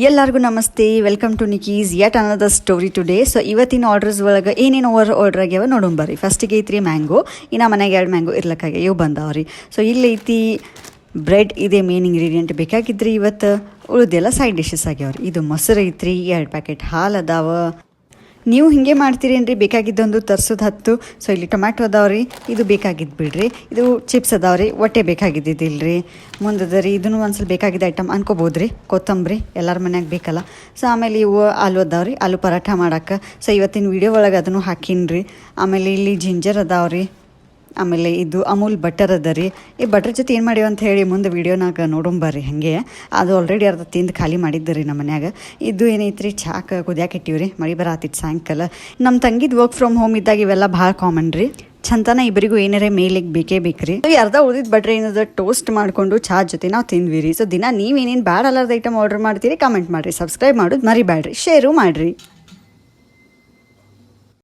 ಎಲ್ಲರಿಗೂ ನಮಸ್ತೆ, welcome to Nikki's yet another story today. So ಇವತ್ತಿನ ಆರ್ಡರ್ಸ್ ಒಳಗೆ ಏನೇನು ಆರ್ಡರ್ ಆಗ್ಯಾವ ನೋಡೋಣ ಬರ್ರಿ. ಫಸ್ಟಿಗೆ ಐತ್ರಿ ಮ್ಯಾಂಗೋ, ಇನ್ನು ಮನೆಗೆ 2 ಮ್ಯಾಂಗೋ ಇರ್ಲಕ್ಕಾಗ ಇವು ಬಂದಾವ್ರಿ. ಸೊ ಇಲ್ಲಿ ಐತಿ ಬ್ರೆಡ್, ಇದೇ ಮೇನ್ ಇಂಗ್ರೀಡಿಯೆಂಟ್ ಬೇಕಾಗಿದ್ರಿ. ಇವತ್ತು ಉಳಿದೆಲ್ಲ ಸೈಡ್ ಡಿಶಸ್ ಆಗ್ಯಾವ್ರಿ. ಇದು ಮೊಸರು ಐತ್ರಿ, 2 ಪ್ಯಾಕೆಟ್ ಹಾಲು ಅದಾವ. ನೀವು ಹಿಂಗೆ ಮಾಡ್ತೀರೇನ್ರಿ, ಬೇಕಾಗಿದ್ದೊಂದು ತರ್ಸೋದು 10. ಸೊ ಇಲ್ಲಿ ಟೊಮ್ಯಾಟೊ ಅದಾವ್ರಿ, ಇದು ಬೇಕಾಗಿದ್ದು ಬಿಡ್ರಿ. ಇದು ಚಿಪ್ಸ್ ಅದಾವ್ರಿ, ಹೊಟ್ಟೆ ಬೇಕಾಗಿದ್ದಿದ್ದಿಲ್ರಿ. ಮುಂದದ ರೀ ಇದನ್ನು ಒಂದ್ಸಲ ಬೇಕಾಗಿದ್ದ ಐಟಮ್ ಅನ್ಕೋಬೋದ್ರಿ. ಕೊತ್ತಂಬರಿ ಎಲ್ಲರ ಮನ್ಯಾಗ ಬೇಕಲ್ಲ. ಸೊ ಆಮೇಲೆ ಇವು ಆಲೂ ಅದಾವ್ರಿ, ಆಲೂ ಪರಾಠ ಮಾಡಕ್ಕೆ. ಸೊ ಇವತ್ತಿನ ವೀಡಿಯೋ ಒಳಗೆ ಅದನ್ನು ಹಾಕಿನ್ರಿ. ಆಮೇಲೆ ಇಲ್ಲಿ ಜಿಂಜರ್ ಅದಾವ್ರಿ. ಆಮೇಲೆ ಇದು ಅಮೂಲ್ ಬಟರ್ ಅದ ರೀ. ಈ ಬಟರ್ ಜೊತೆ ಏನು ಮಾಡ್ಯಾವ ಅಂತ ಹೇಳಿ ಮುಂದೆ ವೀಡಿಯೋನಾಗ ನೋಡೋಂಬರ್ರಿ. ಹಾಗೆ ಅದು ಆಲ್ರೆಡಿ ಅರ್ಧ ತಿಂದು ಖಾಲಿ ಮಾಡಿದ್ದು ರೀ ನಮ್ಮ ಮನ್ಯಾಗ. ಇದು ಏನೈತ್ರಿ, ಚಾಕ ಕುದಿಯಾಕೆ ಇಟ್ಟಿವ್ರಿ. ಮಳೆ ಬರತ್ತಿತ್ತು ಸಾಯಂಕಾಲ. ನಮ್ಮ ತಂಗಿದ್ ವರ್ಕ್ ಫ್ರಮ್ ಹೋಮ್ ಇದ್ದಾಗ ಇವೆಲ್ಲ ಭಾಳ ಕಾಮನ್ ರೀ. ಚಂತನ ಇಬ್ಬರಿಗೂ ಏನಾರೇ ಮೇಲಿಗೆ ಬೇಕೇ ಬೇಕ್ರಿ. ಅರ್ಧ ಉಳಿದಿದ್ದು ಬಟ್ರೆ ಏನದ ಟೋಸ್ಟ್ ಮಾಡಿಕೊಂಡು ಚಾ ಜೊತೆ ನಾವು ತಿಂದ್ವಿ ರೀ. ಸೊ ದಿನ ನೀವೇನೇನು ಬ್ಯಾಡ್ ಅಲ್ಲದ ಐಟಮ್ ಆರ್ಡರ್ ಮಾಡ್ತೀರಿ, ಕಮೆಂಟ್ ಮಾಡಿರಿ, ಸಬ್ಸ್ಕ್ರೈಬ್ ಮಾಡೋದು ಮರಿಬೇಡ್ರಿ, ಶೇರು ಮಾಡಿರಿ.